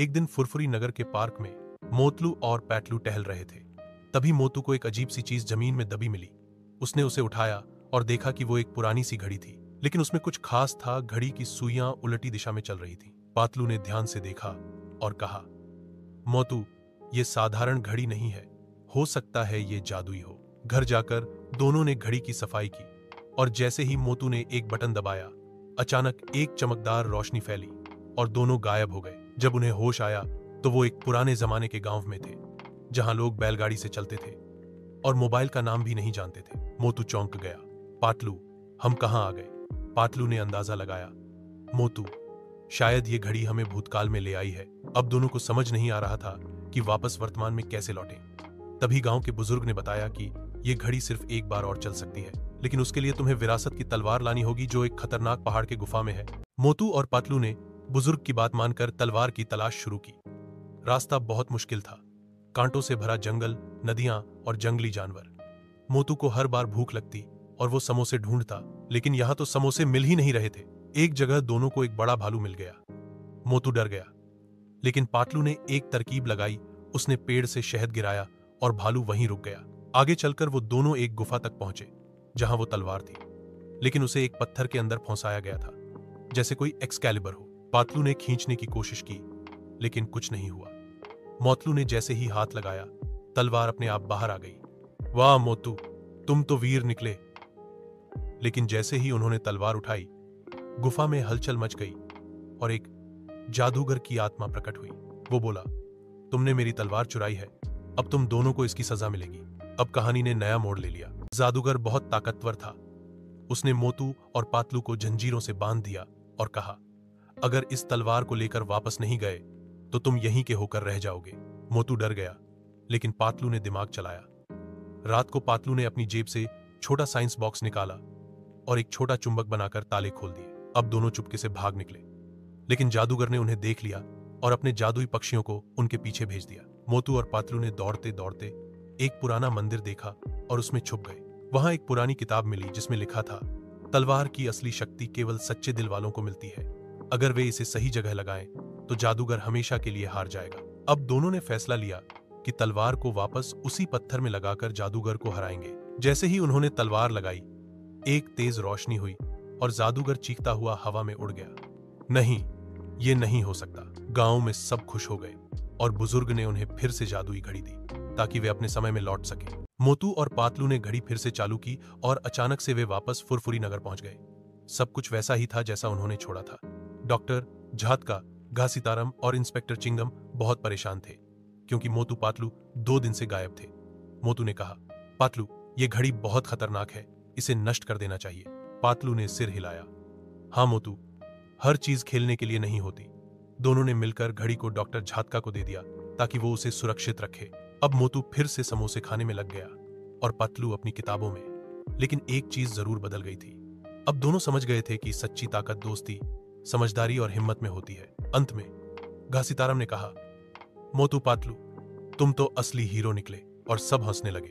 एक दिन फुरफुरी नगर के पार्क में मोतलू और पैटलू टहल रहे थे। तभी मोतू को एक अजीब सी चीज जमीन में दबी मिली। उसने उसे उठाया और देखा कि वो एक पुरानी सी घड़ी थी, लेकिन उसमें कुछ खास था। घड़ी की सुइयां उलटी दिशा में चल रही थी। पातलू ने ध्यान से देखा और कहा, मोतू, ये साधारण घड़ी नहीं है, हो सकता है ये जादुई हो। घर जाकर दोनों ने घड़ी की सफाई की और जैसे ही मोतू ने एक बटन दबाया, अचानक एक चमकदार रोशनी फैली और दोनों गायब हो गए। जब उन्हें होश आया तो वो एक पुराने जमाने के गांव में थे, जहां लोग बैलगाड़ी से चलते थे और मोबाइल का नाम भी नहीं जानते थे। मोतू चौंक गया। पातलू, हम कहां आ गए? पातलू ने अंदाजा लगाया। मोतू, शायद ये घड़ी हमें भूतकाल में ले आई है। अब दोनों को समझ नहीं आ रहा था कि वापस वर्तमान में कैसे लौटें। तभी गांव के बुजुर्ग ने बताया कि ये घड़ी सिर्फ एक बार और चल सकती है, लेकिन उसके लिए तुम्हें विरासत की तलवार लानी होगी जो एक खतरनाक पहाड़ के गुफा में है। मोतू और पातलू ने बुजुर्ग की बात मानकर तलवार की तलाश शुरू की। रास्ता बहुत मुश्किल था, कांटों से भरा जंगल, नदियां और जंगली जानवर। मोतू को हर बार भूख लगती और वो समोसे ढूंढता, लेकिन यहां तो समोसे मिल ही नहीं रहे थे। एक जगह दोनों को एक बड़ा भालू मिल गया। मोतू डर गया, लेकिन पातलू ने एक तरकीब लगाई। उसने पेड़ से शहद गिराया और भालू वहीं रुक गया। आगे चलकर वो दोनों एक गुफा तक पहुंचे जहां वो तलवार थी, लेकिन उसे एक पत्थर के अंदर फंसाया गया था, जैसे कोई एक्सकैलिबर हो। पातलू ने खींचने की कोशिश की, लेकिन कुछ नहीं हुआ। मोतलू ने जैसे ही हाथ लगाया, तलवार अपने आप बाहर आ गई। वाह मोतू, तुम तो वीर निकले। लेकिन जैसे ही उन्होंने तलवार उठाई, गुफा में हलचल मच गई और एक जादूगर की आत्मा प्रकट हुई। वो बोला, तुमने मेरी तलवार चुराई है, अब तुम दोनों को इसकी सजा मिलेगी। अब कहानी ने नया मोड़ ले लिया। जादूगर बहुत ताकतवर था। उसने मोतू और पातलू को जंजीरों से बांध दिया और कहा, अगर इस तलवार को लेकर वापस नहीं गए तो तुम यहीं के होकर रह जाओगे। मोतू डर गया, लेकिन पातलू ने दिमाग चलाया। रात को पातलू ने अपनी जेब से छोटा साइंस बॉक्स निकाला और एक छोटा चुंबक बनाकर ताले खोल दिए। अब दोनों चुपके से भाग निकले, लेकिन जादूगर ने उन्हें देख लिया और अपने जादुई पक्षियों को उनके पीछे भेज दिया। मोतू और पातलू ने दौड़ते दौड़ते एक पुराना मंदिर देखा और उसमें छुप गए। वहां एक पुरानी किताब मिली जिसमें लिखा था, तलवार की असली शक्ति केवल सच्चे दिल वालों को मिलती है। अगर वे इसे सही जगह लगाएं तो जादूगर हमेशा के लिए हार जाएगा। अब दोनों ने फैसला लिया कि तलवार को वापस उसी पत्थर में लगाकर जादूगर को हराएंगे। जैसे ही उन्होंने तलवार लगाई, एक तेज रोशनी हुई और जादूगर चीखता हुआ हवा में उड़ गया। नहीं, ये नहीं हो सकता। गांव में सब खुश हो गए और बुजुर्ग ने उन्हें फिर से जादुई घड़ी दी ताकि वे अपने समय में लौट सके। मोतू और पातलू ने घड़ी फिर से चालू की और अचानक से वे वापस फुरफुरी नगर पहुंच गए। सब कुछ वैसा ही था जैसा उन्होंने छोड़ा था। डॉक्टर झातका, घासीतारम और इंस्पेक्टर चिंगम बहुत परेशान थे क्योंकि मोतू पातलू 2 दिन से गायब थे। मोतू ने कहा, पातलू, ये घड़ी बहुत खतरनाक है, इसे नष्ट कर देना चाहिए। पातलू ने सिर हिलाया। हाँ मोतू, हर चीज खेलने के लिए नहीं होती। दोनों ने मिलकर घड़ी को डॉक्टर झातका को दे दिया ताकि वो उसे सुरक्षित रखे। अब मोतू फिर से समोसे खाने में लग गया और पातलू अपनी किताबों में। लेकिन एक चीज जरूर बदल गई थी। अब दोनों समझ गए थे कि सच्ची ताकत दोस्ती, समझदारी और हिम्मत में होती है। अंत में घासीतारम ने कहा, मोतू पातलू, तुम तो असली हीरो निकले, और सब हंसने लगे।